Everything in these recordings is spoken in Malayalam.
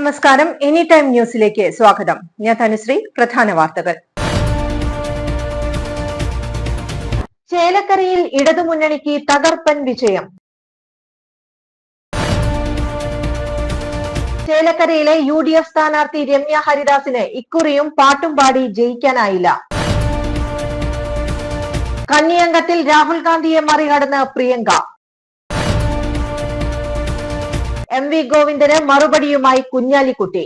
നമസ്കാരം. എനി ടൈം ന്യൂസിലേക്ക് സ്വാഗതം. ഞാൻ തനുശ്രീ. പ്രധാന വാർത്തകൾ. ചേലക്കരയിൽ ഇടതുമുന്നണിക്ക് തകർപ്പൻ വിജയം. ചേലക്കരയിലെ UDF സ്ഥാനാർത്ഥി രമ്യ ഹരിദാസിന് ഇക്കുറിയും പാട്ടും പാടി ജയിക്കാനായില്ല. കന്നിയങ്കത്തിൽ രാഹുൽ ഗാന്ധിയെ മറികടന്ന് പ്രിയങ്ക. MV ഗോവിന്ദന് മറുപടിയുമായി കുഞ്ഞാലിക്കുട്ടി.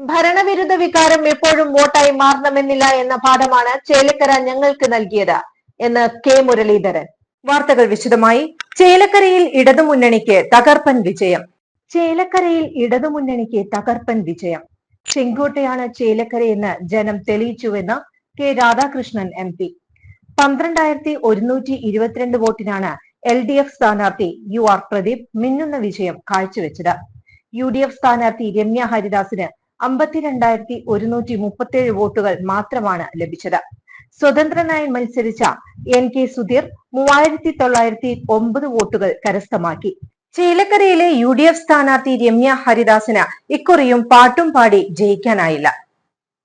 ഭരണവിരുദ്ധ വികാരം എപ്പോഴും വോട്ടായി മാറണമെന്നില്ല എന്ന പാഠമാണ് ചേലക്കര ഞങ്ങൾക്ക് നൽകിയത് എന്ന് കെ മുരളീധരൻ. വാർത്തകൾ വിശദമായി. ചേലക്കരയിൽ ഇടതുമുന്നണിക്ക് തകർപ്പൻ വിജയം. ചേലക്കരയിൽ ഇടതുമുന്നണിക്ക് തകർപ്പൻ വിജയം. ചെങ്കോട്ടയാണ് ചേലക്കരയെന്ന് ജനം തെളിയിച്ചുവെന്ന് കെ രാധാകൃഷ്ണൻ MP. 12,122 വോട്ടിനാണ് LDF സ്ഥാനാർത്ഥി UR പ്രദീപ് മിന്നുന്ന വിജയം കാഴ്ചവെച്ചത്. UDF സ്ഥാനാർത്ഥി രമ്യ ഹരിദാസിന് 52,137 വോട്ടുകൾ മാത്രമാണ് ലഭിച്ചത്. സ്വതന്ത്രനായി മത്സരിച്ച NK സുധീർ 3,909 വോട്ടുകൾ കരസ്ഥമാക്കി. ചേലക്കരയിലെ UDF സ്ഥാനാർത്ഥി രമ്യ ഹരിദാസിന് ഇക്കുറിയും പാട്ടും പാടി ജയിക്കാനായില്ല.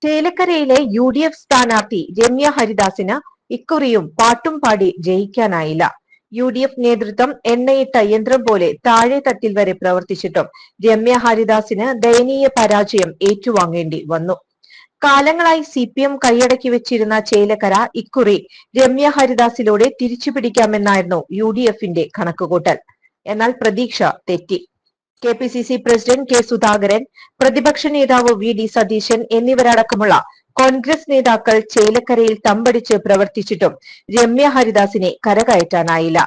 ചേലക്കരയിലെ UDF സ്ഥാനാർത്ഥി രമ്യ ഹരിദാസിന് ഇക്കുറിയും പാട്ടും പാടി ജയിക്കാനായില്ല. UDF നേതൃത്വം എണ്ണയിട്ട യന്ത്രം പോലെ താഴെ തട്ടിൽ വരെ പ്രവർത്തിച്ചിട്ടും രമ്യ ഹരിദാസിന് ദയനീയ പരാജയം ഏറ്റുവാങ്ങേണ്ടി വന്നു. കാലങ്ങളായി CPM കൈയടക്കി വെച്ചിരുന്ന ചേലക്കര ഇക്കുറി രമ്യ ഹരിദാസിലൂടെ തിരിച്ചുപിടിക്കാമെന്നായിരുന്നു UDFന്റെ കണക്കുകൂട്ടൽ. എന്നാൽ പ്രതീക്ഷ തെറ്റി. KPCC പ്രസിഡന്റ് K സുധാകരൻ, പ്രതിപക്ഷ നേതാവ് VD സതീശൻ എന്നിവരടക്കമുള്ള കോൺഗ്രസ് നേതാക്കൾ ചേലക്കരയിൽ തമ്പടിച്ച് പ്രവർത്തിച്ചിട്ടും രമ്യ ഹരിദാസിനെ കരകയറ്റാനായില്ല.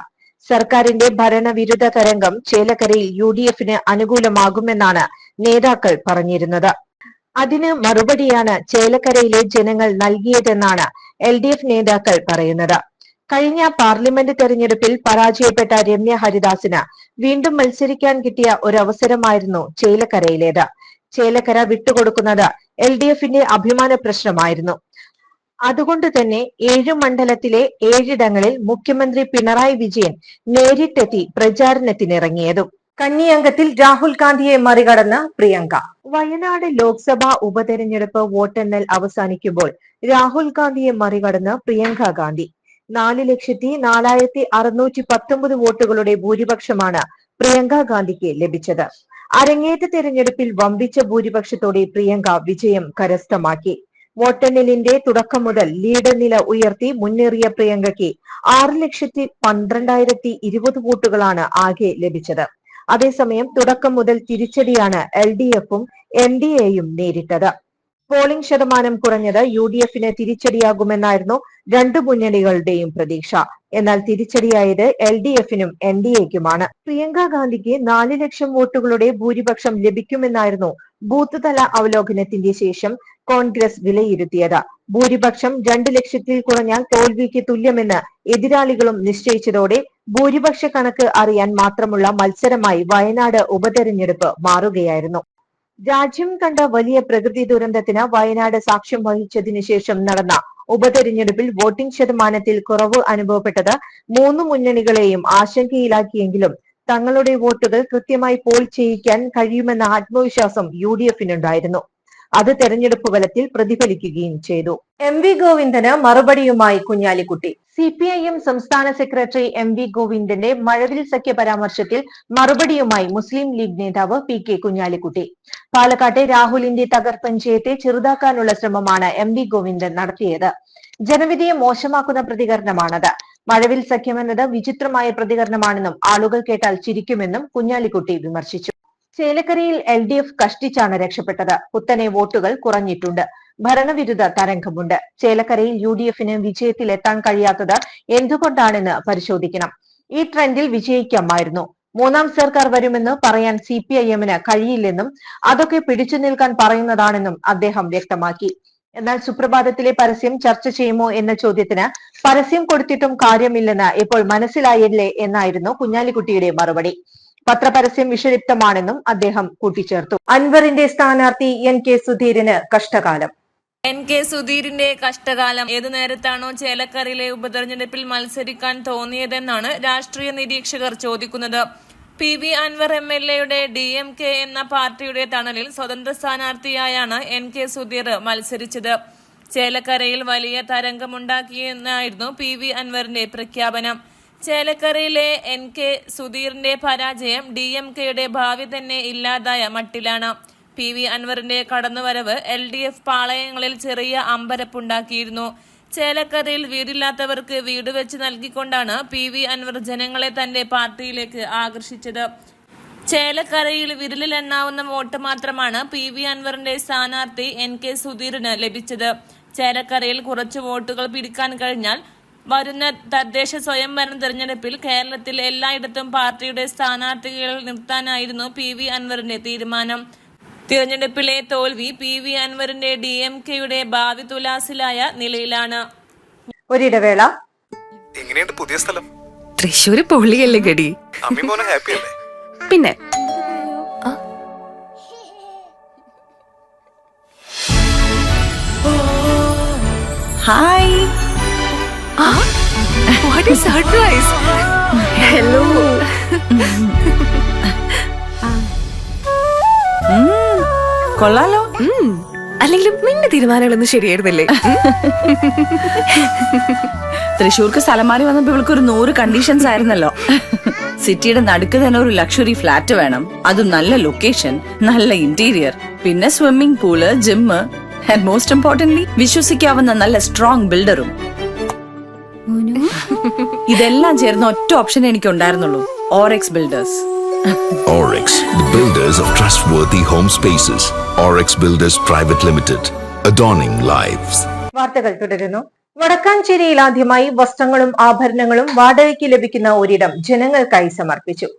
സർക്കാരിന്റെ ഭരണവിരുദ്ധ തരംഗം ചേലക്കരയിൽ UDFന് അനുകൂലമാകുമെന്നാണ് നേതാക്കൾ പറഞ്ഞിരുന്നത്. അതിന് മറുപടിയാണ് ചേലക്കരയിലെ ജനങ്ങൾ നൽകിയതെന്നാണ് LDF നേതാക്കൾ പറയുന്നത്. കഴിഞ്ഞ പാർലമെന്റ് തെരഞ്ഞെടുപ്പിൽ പരാജയപ്പെട്ട രമ്യ ഹരിദാസിന് വീണ്ടും മത്സരിക്കാൻ കിട്ടിയ ഒരവസരമായിരുന്നു ചേലക്കരയിലേത്. ചേലക്കര വിട്ടുകൊടുക്കുന്നത് LDFന്റെ അഭിമാന പ്രശ്നമായിരുന്നു. അതുകൊണ്ട് തന്നെ 7 മണ്ഡലത്തിലെ 7ഇടങ്ങളിൽ മുഖ്യമന്ത്രി പിണറായി വിജയൻ നേരിട്ടെത്തി പ്രചാരണത്തിനിറങ്ങിയതും. കന്നിയങ്കത്തിൽ രാഹുൽ ഗാന്ധിയെ മറികടന്ന് പ്രിയങ്ക. വയനാട് ലോക്സഭാ ഉപതെരഞ്ഞെടുപ്പ് വോട്ടെണ്ണൽ അവസാനിക്കുമ്പോൾ രാഹുൽ ഗാന്ധിയെ മറികടന്ന് പ്രിയങ്ക ഗാന്ധി. 4,04,619 വോട്ടുകളുടെ ഭൂരിപക്ഷമാണ് പ്രിയങ്ക ഗാന്ധിക്ക് ലഭിച്ചത്. അരങ്ങേറ്റ തെരഞ്ഞെടുപ്പിൽ വമ്പിച്ച ഭൂരിപക്ഷത്തോടെ പ്രിയങ്ക വിജയം കരസ്ഥമാക്കി. വോട്ടെണ്ണലിന്റെ തുടക്കം മുതൽ ലീഡ് നില ഉയർത്തി മുന്നേറിയ പ്രിയങ്കയ്ക്ക് 6,12,020 വോട്ടുകളാണ് ആകെ ലഭിച്ചത്. അതേസമയം തുടക്കം മുതൽ തിരിച്ചടിയാണ് LDFും NDAയും നേരിട്ടത്. പോളിംഗ് ശതമാനം കുറഞ്ഞത് UDFന് തിരിച്ചടിയാകുമെന്നായിരുന്നു രണ്ടു മുന്നണികളുടെയും പ്രതീക്ഷ. എന്നാൽ തിരിച്ചടിയായത് LDFനും NDAക്കുമാണ്. പ്രിയങ്ക ഗാന്ധിക്ക് 4 ലക്ഷം വോട്ടുകളുടെ ഭൂരിപക്ഷം ലഭിക്കുമെന്നായിരുന്നു ബൂത്ത് തല അവലോകനത്തിന്റെ ശേഷം കോൺഗ്രസ് വിലയിരുത്തിയത്. ഭൂരിപക്ഷം 2 ലക്ഷത്തിൽ കുറഞ്ഞാൽ തോൽവിക്ക് തുല്യമെന്ന് എതിരാളികളും നിശ്ചയിച്ചതോടെ ഭൂരിപക്ഷ കണക്ക് അറിയാൻ മാത്രമുള്ള മത്സരമായി വയനാട് ഉപതെരഞ്ഞെടുപ്പ് മാറുകയായിരുന്നു. രാജ്യം കണ്ട വലിയ പ്രകൃതി ദുരന്തത്തിന് വയനാട് സാക്ഷ്യം വഹിച്ചതിനു ശേഷം നടന്ന ഉപതെരഞ്ഞെടുപ്പിൽ വോട്ടിംഗ് ശതമാനത്തിൽ കുറവ് അനുഭവപ്പെട്ടത് 3 മുന്നണികളെയും ആശങ്കയിലാക്കിയെങ്കിലും തങ്ങളുടെ വോട്ടുകൾ കൃത്യമായി പോൾ ചെയ്യിക്കാൻ കഴിയുമെന്ന ആത്മവിശ്വാസം UDFനുണ്ടായിരുന്നു. അത് തെരഞ്ഞെടുപ്പ് ഫലത്തിൽ പ്രതിഫലിക്കുകയും ചെയ്തു. MV ഗോവിന്ദന് മറുപടിയുമായി കുഞ്ഞാലിക്കുട്ടി. CPIM സംസ്ഥാന സെക്രട്ടറി MV ഗോവിന്ദന്റെ മഴവിൽ സഖ്യ പരാമർശത്തിൽ മറുപടിയുമായി മുസ്ലിം ലീഗ് നേതാവ് PK കുഞ്ഞാലിക്കുട്ടി. പാലക്കാട്ടെ രാഹുലിന്റെ തകർപ്പൻ ജയത്തെ ചെറുതാക്കാനുള്ള ശ്രമമാണ് MV ഗോവിന്ദൻ നടത്തിയത്. ജനവിധിയെ മോശമാക്കുന്ന പ്രതികരണമാണത്. മഴവിൽ സഖ്യമെന്നത് വിചിത്രമായ പ്രതികരണമാണെന്നും ആളുകൾ കേട്ടാൽ ചിരിക്കുമെന്നും കുഞ്ഞാലിക്കുട്ടി വിമർശിച്ചു. ചേലക്കരയിൽ LDF കഷ്ടിച്ചാണ് രക്ഷപ്പെട്ടത്. കുത്തനെ വോട്ടുകൾ കുറഞ്ഞിട്ടുണ്ട്. ഭരണവിരുദ്ധ തരംഗമുണ്ട്. ചേലക്കരയിൽ UDFന് വിജയത്തിലെത്താൻ കഴിയാത്തത് എന്തുകൊണ്ടാണെന്ന് പരിശോധിക്കണം. ഈ ട്രെൻഡിൽ വിജയിക്കാമായിരുന്നു. 3ാം സർക്കാർ വരുമെന്ന് പറയാൻ CPIMന് കഴിയില്ലെന്നും അതൊക്കെ പിടിച്ചു നിൽക്കാൻ പറയുന്നതാണെന്നും അദ്ദേഹം വ്യക്തമാക്കി. എന്നാൽ സുപ്രഭാതത്തിലെ പരസ്യം ചർച്ച ചെയ്യുമോ എന്ന ചോദ്യത്തിന് പരസ്യം കൊടുത്തിട്ടും കാര്യമില്ലെന്ന് ഇപ്പോൾ മനസ്സിലായല്ലേ എന്നായിരുന്നു കുഞ്ഞാലിക്കുട്ടിയുടെ മറുപടി. പത്രപരസ്യം വിഷലിപ്തമാണെന്നും അദ്ദേഹം കൂട്ടിച്ചേർത്തു. അൻവറിന്റെ സ്ഥാനാർത്ഥി NK സുധീരിന് കഷ്ടകാലം. NK സുധീരിന്റെ കഷ്ടകാലം ഏതു നേരത്താണോ ചേലക്കരയിലെ ഉപതെരഞ്ഞെടുപ്പിൽ മത്സരിക്കാൻ തോന്നിയതെന്നാണ് രാഷ്ട്രീയ നിരീക്ഷകർ ചോദിക്കുന്നത്. PV അൻവർ MLA DMK എന്ന പാർട്ടിയുടെ തണലിൽ സ്വതന്ത്ര സ്ഥാനാർത്ഥിയായാണ് NK സുധീർ മത്സരിച്ചത്. ചേലക്കരയിൽ വലിയ തരംഗമുണ്ടാക്കിയെന്നായിരുന്നു PV അൻവറിന്റെ പ്രഖ്യാപനം. ചേലക്കരയിലെ NK സുധീറിന്റെ പരാജയം DMKയുടെ ഭാവി തന്നെ ഇല്ലാതായ മട്ടിലാണ്. PV അൻവറിന്റെ കടന്നുവരവ് LDF പാളയങ്ങളിൽ ചെറിയ അമ്പരപ്പുണ്ടാക്കിയിരുന്നു. ചേലക്കരയിൽ വീടില്ലാത്തവർക്ക് വീട് വെച്ച് നൽകിക്കൊണ്ടാണ് PV അൻവർ ജനങ്ങളെ തന്റെ പാർട്ടിയിലേക്ക് ആകർഷിച്ചത്. ചേലക്കരയിൽ വിരലിലെണ്ണാവുന്ന വോട്ട് മാത്രമാണ് PV അൻവറിന്റെ സ്ഥാനാർത്ഥി NK സുധീറിന് ലഭിച്ചത്. ചേലക്കരയിൽ കുറച്ച് വോട്ടുകൾ പിടിക്കാൻ കഴിഞ്ഞാൽ വരുന്ന തദ്ദേശ സ്വയംഭരണ തെരഞ്ഞെടുപ്പിൽ കേരളത്തിൽ എല്ലായിടത്തും പാർട്ടിയുടെ സ്ഥാനാർത്ഥികൾ നിർത്താനായിരുന്നു PV അൻവറിന്റെ തീരുമാനം. തിരഞ്ഞെടുപ്പിലെ തോൽവി PV അൻവറിന്റെ DMKയുടെ ഭാവി തുലാസിലായ നിലയിലാണ്. ഒരിടവേള. എങ്ങനെയുണ്ട് പുതിയ സ്ഥലം? തൃശ്ശൂര് പൊള്ളിയല്ലേ ഗടി. അമ്മിമോനെ ഹാപ്പി അല്ലേ? പിന്നെ hi, what is surprise. Hello. കൊള്ളാലോ. അല്ലെങ്കിലും നിന്റെ തീരുമാനങ്ങളൊന്നും ശരിയായിരുന്നില്ലേ? തൃശ്ശൂർക്ക് സ്ഥലം മാറി വന്നപ്പോ ഇവൾക്ക് ഒരു 100 കണ്ടീഷൻസ് ആയിരുന്നല്ലോ. സിറ്റിയുടെ നടുക്ക് തന്നെ ഒരു ലക്ഷറി ഫ്ലാറ്റ് വേണം, അതും നല്ല ലൊക്കേഷൻ, നല്ല ഇന്റീരിയർ, പിന്നെ swimming pool, gym, and most importantly വിശ്വസിക്കാവുന്ന നല്ല സ്ട്രോങ് ബിൽഡറും. ഇതെല്ലാം ചേർന്ന ഒറ്റ ഓപ്ഷൻ എനിക്ക് ഉണ്ടായിരുന്നുള്ളൂ, Orex builders. Orex, the builders of trustworthy home spaces. Orex Builders Private Limited, adorning lives. വാർത്തകൾ തുടരുന്നു. വടക്കാഞ്ചേരിയിൽ ആദ്യമായി വസ്ത്രങ്ങളും ആഭരണങ്ങളും വാടകയ്ക്ക് ലഭിക്കുന്ന ഒരിടം ജനങ്ങൾക്കായി സമർപ്പിച്ചു.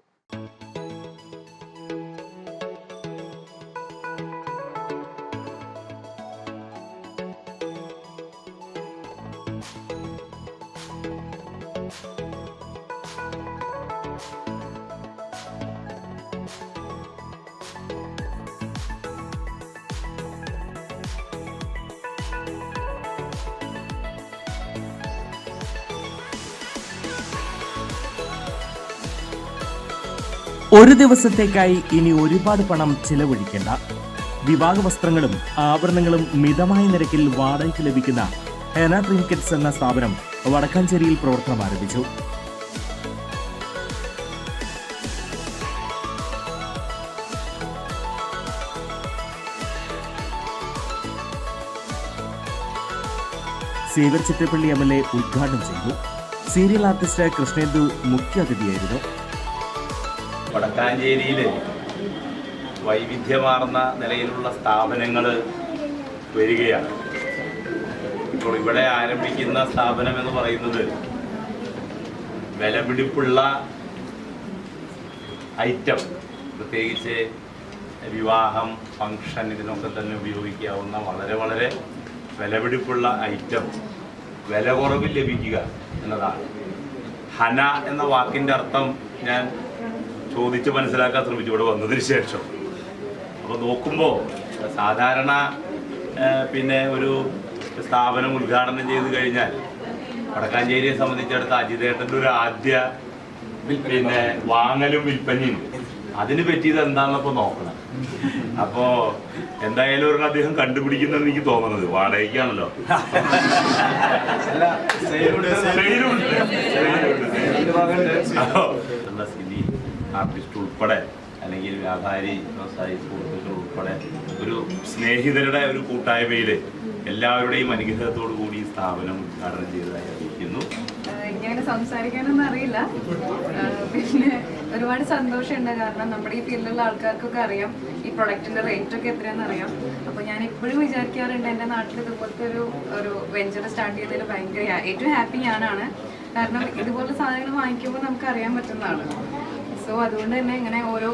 ഒരു ദിവസത്തേക്കായി ഇനി ഒരുപാട് പണം ചിലവഴിക്കേണ്ട. വിവാഹ വസ്ത്രങ്ങളും ആഭരണങ്ങളും മിതമായ നിരക്കിൽ വാടകയ്ക്ക് ലഭിക്കുന്ന ഹെന ട്രിങ്കറ്റ്സ് എന്ന സ്ഥാപനം വടക്കാഞ്ചേരിയിൽ പ്രവർത്തനം ആരംഭിച്ചു. സേവർ ചിത്രപ്പള്ളി MLA ഉദ്ഘാടനം ചെയ്തു. സീരിയൽ ആർട്ടിസ്റ്റ് കൃഷ്ണേന്ദു മുഖ്യാതിഥിയായിരുന്നു. വടക്കാഞ്ചേരിയിൽ വൈവിധ്യമാർന്ന നിലയിലുള്ള സ്ഥാപനങ്ങൾ വരികയാണ്. ഇപ്പോൾ ഇവിടെ ആരംഭിക്കുന്ന സ്ഥാപനം എന്ന് പറയുന്നത് വിലപിടിപ്പുള്ള ഐറ്റം, പ്രത്യേകിച്ച് വിവാഹം, ഫംഗ്ഷൻ, ഇതിനൊക്കെ തന്നെ ഉപയോഗിക്കാവുന്ന വളരെ വളരെ വിലപിടിപ്പുള്ള ഐറ്റം വില കുറവിൽ ലഭിക്കുക എന്നതാണ്. ഹന എന്ന വാക്കിൻ്റെ അർത്ഥം ഞാൻ ചോദിച്ച് മനസ്സിലാക്കാൻ ശ്രമിച്ചു ഇവിടെ വന്നതിന് ശേഷം. അപ്പോൾ നോക്കുമ്പോൾ സാധാരണ പിന്നെ ഒരു സ്ഥാപനം ഉദ്ഘാടനം ചെയ്ത് കഴിഞ്ഞാൽ വടക്കാഞ്ചേരിയെ സംബന്ധിച്ചിടത്ത് അജിതേട്ടൻ്റെ ഒരു ആദ്യ പിന്നെ വാങ്ങലും വിൽപ്പനയും അതിന് പറ്റിയത് എന്താണെന്നപ്പോൾ നോക്കണം. അപ്പോൾ എന്തായാലും ഒരു അദ്ദേഹം കണ്ടുപിടിക്കുന്നെന്ന് എനിക്ക് തോന്നുന്നത് വാടകയ്ക്കാണല്ലോ. സിനി ആർട്ടിസ്റ്റ് ഉൾപ്പെടെ അല്ലെങ്കിൽ വ്യാപാരി വ്യവസായി സുഹൃത്തുക്കൾ ഉൾപ്പെടെ ഒരു സ്നേഹിതരുടെ ഒരു കൂട്ടായ്മയിൽ എല്ലാവരുടെയും അനുഗ്രഹത്തോടു കൂടി ഈ സ്ഥാപനം ഉദ്ഘാടനം ചെയ്തതായി അറിയിക്കുന്നു. എനിക്കങ്ങനെ സംസാരിക്കാനൊന്നും അറിയില്ല. പിന്നെ ഒരുപാട് സന്തോഷമുണ്ട്. കാരണം നമ്മുടെ ഈ ഫീൽഡിലുള്ള ആൾക്കാർക്കൊക്കെ അറിയാം ഈ പ്രൊഡക്റ്റിന്റെ റേറ്റ് ഒക്കെ എത്രയാണെന്ന് അറിയാം. അപ്പോൾ ഞാൻ എപ്പോഴും വിചാരിക്കാറുണ്ട് എൻ്റെ നാട്ടിൽ ഇതുപോലത്തെ ഒരു വെഞ്ചർ സ്റ്റാർട്ട് ചെയ്തതിൽ ഭയങ്കര ഏറ്റവും ഹാപ്പി ഞാനാണ്. കാരണം ഇതുപോലത്തെ സാധനങ്ങൾ വാങ്ങിക്കുമ്പോൾ നമുക്ക് അറിയാൻ പറ്റുന്നതാണ്. സോ അതുകൊണ്ട് തന്നെ ഇങ്ങനെ ഓരോ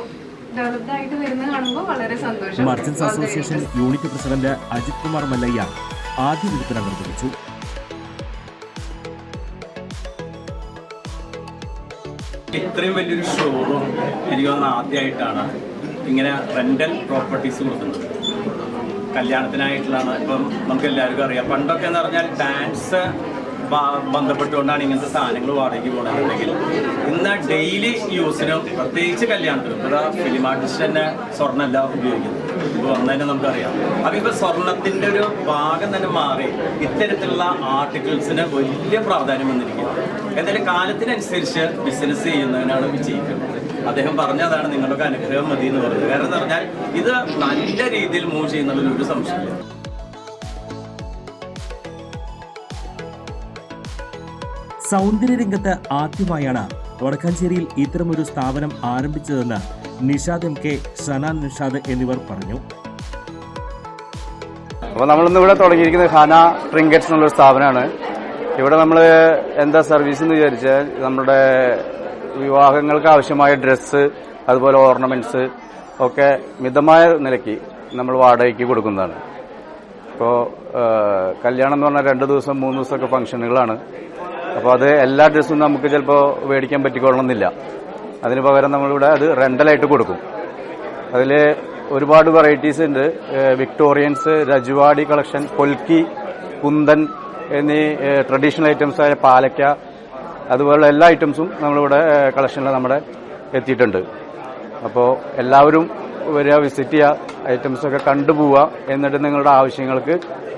ഡെവലപ്ഡ് ആയിട്ട് വരുന്നത് കാണുമ്പോൾ വളരെ സന്തോഷം. Merchants association unit president Ajith Kumar Mallayya ആദ്യ വിൽപ്പന നിർവഹിച്ചു. ഇത്രയും വലിയൊരു ഷോറൂം എനിക്ക് തോന്നുന്നത് ആദ്യമായിട്ടാണ് ഇങ്ങനെ റെൻ്റൽ പ്രോപ്പർട്ടീസ് കൊടുക്കുന്നത്. കല്യാണത്തിനായിട്ടുള്ളതാണ്. ഇപ്പം നമുക്ക് എല്ലാവർക്കും അറിയാം, പണ്ടൊക്കെ എന്ന് പറഞ്ഞാൽ ഡാൻസ് ബന്ധപ്പെട്ടുകൊണ്ടാണ് ഇങ്ങനത്തെ സാധനങ്ങൾ വാടകയ്ക്ക് പോകണമെന്നുണ്ടെങ്കിൽ ഇന്ന് ഡെയിലി യൂസിനും പ്രത്യേകിച്ച് കല്യാണത്തിനും ഇവിടെ ഫിലിം ആർട്ടിസ്റ്റ് തന്നെ സ്വർണ്ണമല്ല ഉപയോഗിക്കുന്നത്. ഇപ്പോൾ വന്നതിന് നമുക്കറിയാം. അപ്പോൾ ഇപ്പോൾ സ്വർണത്തിൻ്റെ ഒരു ഭാഗം തന്നെ മാറി ഇത്തരത്തിലുള്ള ആർട്ടിക്കിൾസിന് വലിയ പ്രാധാന്യം വന്നിരിക്കുന്നു. എന്തായാലും കാലത്തിനനുസരിച്ച് ബിസിനസ് ചെയ്യുന്നതിനാണ് വിജയിക്കുന്നത്. അദ്ദേഹം പറഞ്ഞതാണ് നിങ്ങളുടെ അനുഗ്രഹം മതി എന്ന് പറഞ്ഞത്. കാരണം എന്ന് പറഞ്ഞാൽ ഇത് നല്ല രീതിയിൽ മൂവ് ചെയ്യുന്നതിൽ ഒരു സംശയമില്ല. സൗന്ദര്യരംഗത്ത് ആദ്യമായാണ് വടക്കാഞ്ചേരിയിൽ ഇത്തരമൊരു സ്ഥാപനം ആരംഭിച്ചതെന്ന് നിഷാദ് MK, ഷനാൻ നിഷാദ് എന്നിവർ പറഞ്ഞു. അപ്പോൾ നമ്മളിന്ന് ഇവിടെ തുടങ്ങിയിരിക്കുന്നത് ഹാന ട്രിങ്കറ്റ്സ് എന്നുള്ളൊരു സ്ഥാപനമാണ്. ഇവിടെ നമ്മൾ എന്താ സർവീസ് എന്ന് വിചാരിച്ചാൽ നമ്മുടെ വിവാഹങ്ങൾക്ക് ആവശ്യമായ ഡ്രസ്സ്, അതുപോലെ ഓർണമെന്റ്സ് ഒക്കെ മിതമായ നിലയ്ക്ക് നമ്മൾ വാടകയ്ക്ക് കൊടുക്കുന്നതാണ്. ഇപ്പോൾ കല്യാണം എന്ന് പറഞ്ഞാൽ 2 ദിവസം 3 ദിവസമൊക്കെ ഫംഗ്ഷനുകളാണ്. അപ്പോൾ അത് എല്ലാ ഡ്രസ്സും നമുക്ക് ചിലപ്പോൾ മേടിക്കാൻ പറ്റിക്കൊള്ളണമെന്നില്ല. അതിന് പകരം നമ്മളിവിടെ അത് റെൻ്റലായിട്ട് കൊടുക്കും. അതിൽ ഒരുപാട് വെറൈറ്റീസ് ഉണ്ട്. വിക്ടോറിയൻസ്, രജവാടി കളക്ഷൻ, കൊൽക്കി, കുന്തൻ എന്നീ ട്രഡീഷണൽ ഐറ്റംസ് ആയ പാലക്ക, അതുപോലുള്ള എല്ലാ ഐറ്റംസും നമ്മളിവിടെ കളക്ഷനിൽ നമ്മുടെ എത്തിയിട്ടുണ്ട്. അപ്പോൾ എല്ലാവരും വരിക, വിസിറ്റ് ചെയ്യുക, ഐറ്റംസൊക്കെ കണ്ടുപോവുക. എന്നിട്ട് നിങ്ങളുടെ ആവശ്യങ്ങൾക്ക്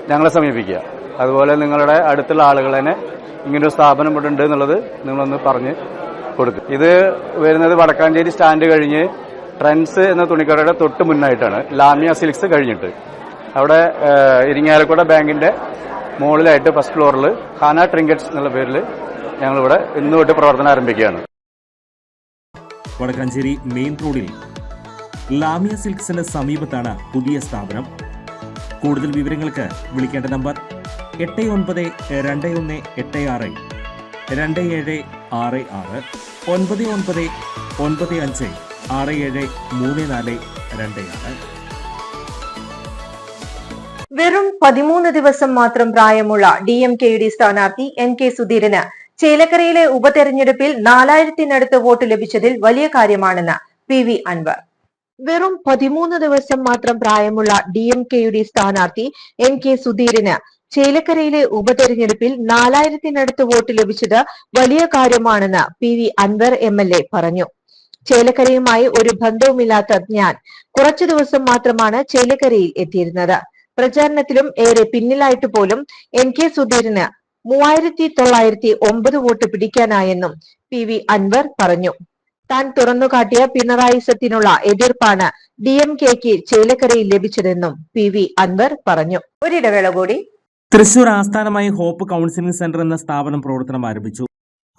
ഞങ്ങളെ സമീപിക്കുക. അതുപോലെ നിങ്ങളുടെ അടുത്തുള്ള ആളുകൾ തന്നെ ഇങ്ങനൊരു സ്ഥാപനം ഇവിടെ ഉണ്ട് എന്നുള്ളത് നിങ്ങളൊന്ന് പറഞ്ഞ് കൊടുക്കും. ഇത് വരുന്നത് വടക്കാഞ്ചേരി സ്റ്റാൻഡ് കഴിഞ്ഞ് ട്രെൻഡ്സ് എന്ന തുണിക്കടയുടെ തൊട്ട് മുന്നായിട്ടാണ്. ലാമിയ സിൽക്സ് കഴിഞ്ഞിട്ട് അവിടെ ഇരിങ്ങാലക്കുട ബാങ്കിന്റെ മുകളിലായിട്ട് ഫസ്റ്റ് ഫ്ലോറിൽ ഹാന ട്രിങ്കറ്റ്സ് എന്നുള്ള പേരിൽ ഞങ്ങളിവിടെ ഇന്ന് തൊട്ട് പ്രവർത്തനം ആരംഭിക്കുകയാണ്. വടക്കാഞ്ചേരി മെയിൻ റോഡിൽ ലാമിയ സിൽക്സിന് സമീപത്താണ് പുതിയ സ്ഥാപനം. കൂടുതൽ വിവരങ്ങൾക്ക് വിളിക്കേണ്ട നമ്പർ 892186 2766 9995 673426. വെറും 13 ദിവസം മാത്രം പ്രായമുള്ള DMK-യുടെ സ്ഥാനാർത്ഥി NK സുധീരന് ചേലക്കരയിലെ ഉപതെരഞ്ഞെടുപ്പിൽ 4000-നടുത്ത് വോട്ട് ലഭിച്ചതിൽ വലിയ കാര്യമാണെന്ന് PV അൻവർ. വെറും 13 ദിവസം മാത്രം പ്രായമുള്ള DMK-യുടെ സ്ഥാനാർത്ഥി NK സുധീരന് ചേലക്കരയിലെ ഉപതെരഞ്ഞെടുപ്പിൽ 4000-നടുത്ത് വോട്ട് ലഭിച്ചത് വലിയ കാര്യമാണെന്ന് PV അൻവർ MLA പറഞ്ഞു. ചേലക്കരയുമായി ഒരു ബന്ധവുമില്ലാത്ത ഞാൻ കുറച്ചു ദിവസം മാത്രമാണ് ചേലക്കരയിൽ എത്തിയിരുന്നത്. പ്രചാരണത്തിലും ഏറെ പിന്നിലായിട്ട് പോലും NK സുധീരന് 3909 വോട്ട് പിടിക്കാനായെന്നും PV അൻവർ പറഞ്ഞു. താൻ തുറന്നുകാട്ടിയ പിണറായിസത്തിനുള്ള എതിർപ്പാണ് DMK-ക്ക് ചേലക്കരയിൽ ലഭിച്ചതെന്നും PV അൻവർ പറഞ്ഞു. ഒരിടവേള കൂടി. തൃശൂർ ആസ്ഥാനമായി ഹോപ്പ് കൗൺസിലിംഗ് സെന്റർ എന്ന സ്ഥാപനം പ്രവർത്തനം ആരംഭിച്ചു.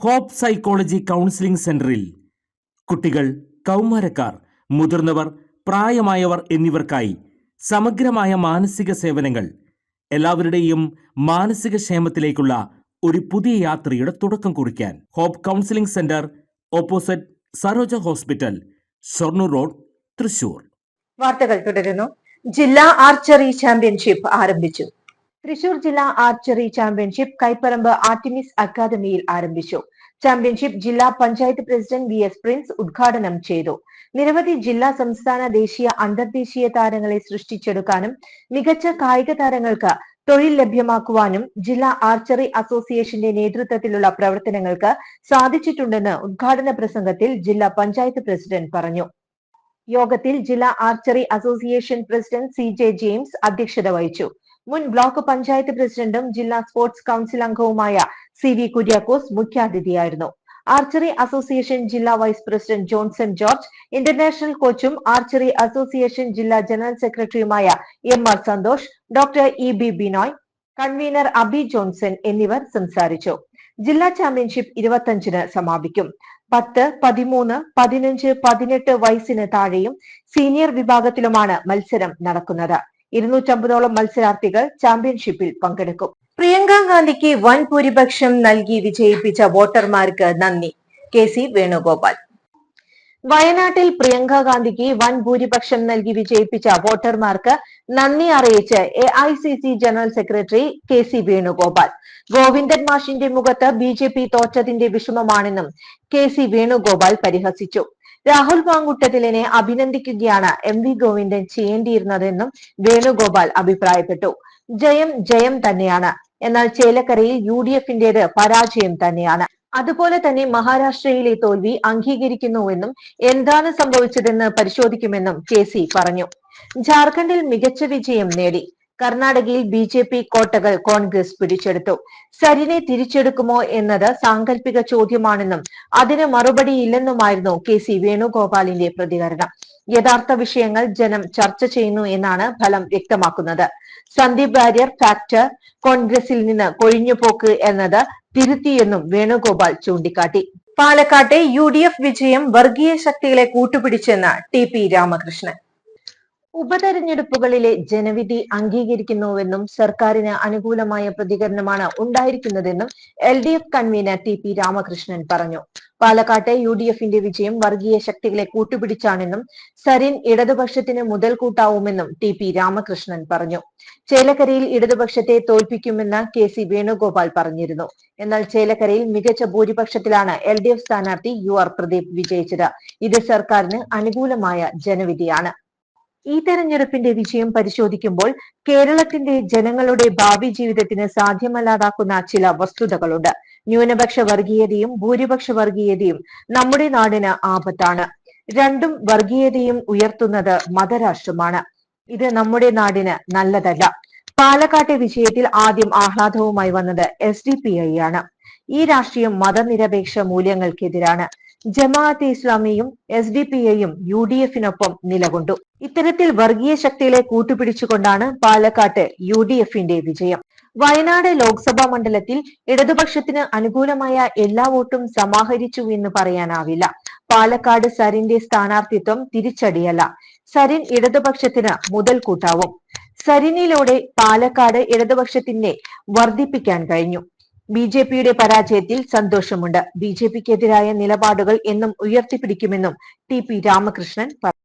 ഹോപ്പ് സൈക്കോളജി കൗൺസിലിംഗ് സെന്ററിൽ കുട്ടികൾ, കൗമാരക്കാർ, മുതിർന്നവർ, പ്രായമായവർ എന്നിവർക്കായി സമഗ്രമായ മാനസിക സേവനങ്ങൾ, എല്ലാവരുടെയും മാനസിക ക്ഷേമത്തിലേക്കുള്ള ഒരു പുതിയ യാത്രയുടെ തുടക്കം കുറിക്കാൻ hope counselling centre, opposite Saroja hospital, Shoranur road, Thrissur. വാർത്തകൾ തുടരുന്നു. ജില്ലാ ആർച്ചറി ചാമ്പ്യൻഷിപ്പ് ആരംഭിച്ചു. തൃശൂർ ജില്ലാ ആർച്ചറി ചാമ്പ്യൻഷിപ്പ് കൈപ്പറമ്പ് ആർട്ടിമിസ് അക്കാദമിയിൽ ആരംഭിച്ചു. ചാമ്പ്യൻഷിപ്പ് ജില്ലാ പഞ്ചായത്ത് പ്രസിഡന്റ് VS പ്രിൻസ് ഉദ്ഘാടനം ചെയ്തു. നിരവധി ജില്ലാ, സംസ്ഥാന, ദേശീയ, അന്തർദേശീയ താരങ്ങളെ സൃഷ്ടിച്ചെടുക്കാനും മികച്ച കായിക താരങ്ങൾക്ക് തൊഴിൽ ലഭ്യമാക്കുവാനും ജില്ലാ ആർച്ചറി അസോസിയേഷന്റെ നേതൃത്വത്തിലുള്ള പ്രവർത്തനങ്ങൾക്ക് സാധിച്ചിട്ടുണ്ടെന്ന് ഉദ്ഘാടന പ്രസംഗത്തിൽ ജില്ലാ പഞ്ചായത്ത് പ്രസിഡന്റ് പറഞ്ഞു. യോഗത്തിൽ ജില്ലാ archery association president CJ James അധ്യക്ഷത വഹിച്ചു. മുൻ ബ്ലോക്ക് പഞ്ചായത്ത് പ്രസിഡന്റും ജില്ലാ സ്പോർട്സ് കൌൺസിൽ അംഗവുമായ CV കുര്യാക്കോസ് മുഖ്യാതിഥിയായിരുന്നു. ആർച്ചറി അസോസിയേഷൻ ജില്ലാ vice president Johnson George, international കോച്ചും ആർച്ചറി അസോസിയേഷൻ ജില്ലാ ജനറൽ സെക്രട്ടറിയുമായ MR Santhosh, doctor EB Binoy, convener Abi Johnson എന്നിവർ സംസാരിച്ചു. ജില്ലാ ചാമ്പ്യൻഷിപ്പ് 25-ന് സമാപിക്കും. 10, 13, 15, 18 വയസ്സിന് താഴെയും സീനിയർ വിഭാഗത്തിലുമാണ് മത്സരം നടക്കുന്നത്. 250ഓളം മത്സരാർത്ഥികൾ ചാമ്പ്യൻഷിപ്പിൽ പങ്കെടുക്കും. പ്രിയങ്ക ഗാന്ധിക്ക് വൻ ഭൂരിപക്ഷം നൽകി വിജയിപ്പിച്ച വോട്ടർമാർക്ക് നന്ദി. KC വേണുഗോപാൽ. വയനാട്ടിൽ പ്രിയങ്ക ഗാന്ധിക്ക് വൻ ഭൂരിപക്ഷം നൽകി വിജയിപ്പിച്ച വോട്ടർമാർക്ക് നന്ദി അറിയിച്ച് AICC general secretary KC Venugopal. Govindan മാഷിന്റെ മുഖത്ത് BJP തോറ്റതിന്റെ വിഷമമാണെന്നും KC വേണുഗോപാൽ പരിഹസിച്ചു. രാഹുൽ മാങ്കുട്ടത്തിലിനെ അഭിനന്ദിക്കുകയാണ് MV ഗോവിന്ദൻ ചെയ്യേണ്ടിയിരുന്നതെന്നും വേണുഗോപാൽ അഭിപ്രായപ്പെട്ടു. ജയം ജയം തന്നെയാണ്. എന്നാൽ ചേലക്കരയിൽ UDF-ന്റേത് പരാജയം തന്നെയാണ്. അതുപോലെ തന്നെ മഹാരാഷ്ട്രയിലെ തോൽവി അംഗീകരിക്കുന്നുവെന്നും എന്താണ് സംഭവിച്ചതെന്ന് പരിശോധിക്കുമെന്നും KC പറഞ്ഞു. ജാർഖണ്ഡിൽ മികച്ച വിജയം നേടി. കർണാടകയിൽ BJP കോട്ടകൾ കോൺഗ്രസ് പിടിച്ചെടുത്തു. സരിനെ തിരിച്ചെടുക്കുമോ എന്നത് സാങ്കല്പിക ചോദ്യമാണെന്നും അതിന് മറുപടിയില്ലെന്നുമായിരുന്നു KC വേണുഗോപാലിന്റെ പ്രതികരണം. യഥാർത്ഥ വിഷയങ്ങൾ ജനം ചർച്ച ചെയ്യുന്നു എന്നാണ് ഫലം വ്യക്തമാക്കുന്നത്. സന്ദീപ് വാര്യർ ഫാക്ടർ കോൺഗ്രസിൽ നിന്ന് കൊഴിഞ്ഞുപോക്ക് എന്നത് തിരുത്തിയെന്നും വേണുഗോപാൽ ചൂണ്ടിക്കാട്ടി. പാലക്കാട്ടെ UDF വിജയം വർഗീയ ശക്തികളെ കൂട്ടുപിടിച്ചെന്ന് TP രാമകൃഷ്ണൻ. ഉപതെരഞ്ഞെടുപ്പുകളിലെ ജനവിധി അംഗീകരിക്കുന്നുവെന്നും സർക്കാരിന് അനുകൂലമായ പ്രതികരണമാണ് ഉണ്ടായിരിക്കുന്നതെന്നും LDF കൺവീനർ TP രാമകൃഷ്ണൻ പറഞ്ഞു. പാലക്കാട്ടെ UDF-ന്റെ വിജയം വർഗീയ ശക്തികളെ കൂട്ടുപിടിച്ചാണെന്നും സരിൻ ഇടതുപക്ഷത്തിന് മുതൽക്കൂട്ടാവുമെന്നും TP രാമകൃഷ്ണൻ പറഞ്ഞു. ചേലക്കരയിൽ ഇടതുപക്ഷത്തെ തോൽപ്പിക്കുമെന്ന് KC വേണുഗോപാൽ പറഞ്ഞിരുന്നു. എന്നാൽ ചേലക്കരയിൽ മികച്ച ഭൂരിപക്ഷത്തിലാണ് LDF സ്ഥാനാർത്ഥി UR പ്രദീപ് വിജയിച്ചത്. ഇത് സർക്കാരിന് അനുകൂലമായ ജനവിധിയാണ്. ഈ തെരഞ്ഞെടുപ്പിന്റെ വിജയം പരിശോധിക്കുമ്പോൾ കേരളത്തിന്റെ ജനങ്ങളുടെ ഭാവി ജീവിതത്തിന് സാധ്യമല്ലാതാക്കുന്ന ചില വസ്തുതകളുണ്ട്. ന്യൂനപക്ഷ വർഗീയതയും ഭൂരിപക്ഷ വർഗീയതയും നമ്മുടെ നാടിന് ആപത്താണ്. രണ്ടും വർഗീയതയും ഉയർത്തുന്നത് മതരാഷ്ട്രമാണ്. ഇത് നമ്മുടെ നാടിന് നല്ലതല്ല. പാലക്കാട്ടെ വിജയത്തിൽ ആദ്യം ആഹ്ലാദവുമായി വന്നത് SDPI ആണ്. ഈ രാഷ്ട്രീയം മതനിരപേക്ഷ മൂല്യങ്ങൾക്കെതിരാണ്. ജമാഅത്തെ ഇസ്ലാമിയും SDPIയും UDF-നൊപ്പം നിലകൊണ്ടു. ഇത്തരത്തിൽ വർഗീയ ശക്തികളെ കൂട്ടുപിടിച്ചുകൊണ്ടാണ് പാലക്കാട്ട് UDF-ന്റെ വിജയം. വയനാട് ലോക്സഭാ മണ്ഡലത്തിൽ ഇടതുപക്ഷത്തിന് അനുകൂലമായ എല്ലാ വോട്ടും സമാഹരിച്ചു എന്ന് പറയാനാവില്ല. പാലക്കാട് സരിന്റെ സ്ഥാനാർത്ഥിത്വം തിരിച്ചടിയല്ല. സരിൻ ഇടതുപക്ഷത്തിന് മുതൽക്കൂട്ടാവും. സരിനിലൂടെ പാലക്കാട് ഇടതുപക്ഷത്തിന്റെ വർദ്ധിപ്പിക്കാൻ കഴിഞ്ഞു. BJP-യുടെ പരാജയത്തിൽ സന്തോഷമുണ്ട്. BJP-ക്കെതിരായ നിലപാടുകൾ എന്നും ഉയർത്തിപ്പിടിക്കുമെന്നും TP രാമകൃഷ്ണൻ പറഞ്ഞു.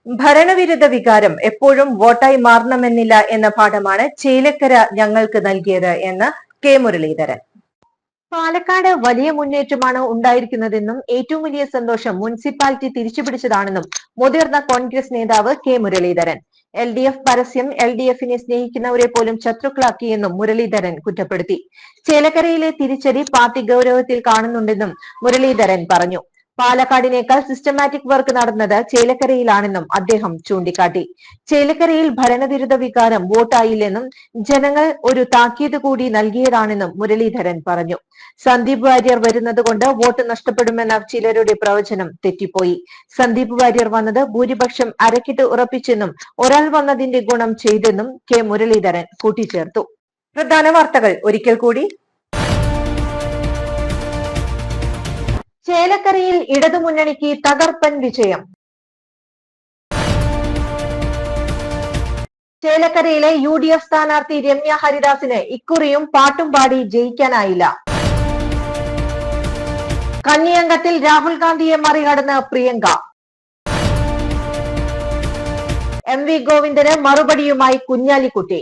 ഭരണവിരുദ്ധ വികാരം എപ്പോഴും വോട്ടായി മാറണമെന്നില്ല എന്ന പാഠമാണ് ചേലക്കര ഞങ്ങൾക്ക് നൽകിയത് എന്ന് K മുരളീധരൻ. പാലക്കാട് വലിയ മുന്നേറ്റമാണ് ഉണ്ടായിരിക്കുന്നതെന്നും ഏറ്റവും വലിയ സന്തോഷം മുനിസിപ്പാലിറ്റി തിരിച്ചുപിടിച്ചതാണെന്നും മുതിർന്ന കോൺഗ്രസ് നേതാവ് K മുരളീധരൻ. LDF പരസ്യം LDF-നെ സ്നേഹിക്കുന്നവരെ പോലും ശത്രുക്കളാക്കിയെന്നും മുരളീധരൻ കുറ്റപ്പെടുത്തി. ചേലക്കരയിലെ തിരിച്ചടി പാർട്ടി ഗൗരവത്തിൽ കാണുന്നുണ്ടെന്നും മുരളീധരൻ പറഞ്ഞു. പാലക്കാടിനേക്കാൾ സിസ്റ്റമാറ്റിക് വർക്ക് നടന്നത് ചേലക്കരയിലാണെന്നും അദ്ദേഹം ചൂണ്ടിക്കാട്ടി. ചേലക്കരയിൽ ഭരണവിരുദ്ധ വികാരം വോട്ടായില്ലെന്നും ജനങ്ങൾ ഒരു താക്കീത് കൂടി നൽകിയതാണെന്നും മുരളീധരൻ പറഞ്ഞു. സന്ദീപ് വാര്യർ വരുന്നത് കൊണ്ട് വോട്ട് നഷ്ടപ്പെടുമെന്ന ചിലരുടെ പ്രവചനം തെറ്റിപ്പോയി. സന്ദീപ് വാര്യർ വന്നത് ഭൂരിപക്ഷം അരക്കിട്ട് ഉറപ്പിച്ചെന്നും ഒരാൾ വന്നതിന്റെ ഗുണം ചെയ്തെന്നും K മുരളീധരൻ കൂട്ടിച്ചേർത്തു. പ്രധാന വാർത്തകൾ ഒരിക്കൽ കൂടി. ചേലക്കരയിൽ ഇടതുമുന്നണിക്ക് തകർപ്പൻ വിജയം. ചേലക്കരയിലെ UDF സ്ഥാനാർത്ഥി രമ്യ ഹരിദാസിന് ഇക്കുറിയും പാട്ടും പാടി ജയിക്കാനായില്ല. കന്നിയങ്കത്തിൽ രാഹുൽ ഗാന്ധിയെ മറികടന്ന് പ്രിയങ്ക. MV ഗോവിന്ദന് മറുപടിയുമായി കുഞ്ഞാലിക്കുട്ടി.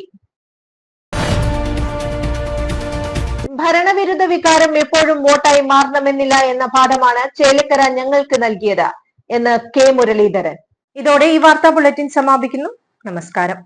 ഭരണവിരുദ്ധ വികാരം എപ്പോഴും വോട്ടായി മാറണമെന്നില്ല എന്ന പാഠമാണ് ചേലക്കര ഞങ്ങൾക്ക് നൽകിയത് എന്ന് K മുരളീധരൻ. ഇതോടെ ഈ വാർത്താ ബുള്ളറ്റിൻ സമാപിക്കുന്നു. നമസ്കാരം.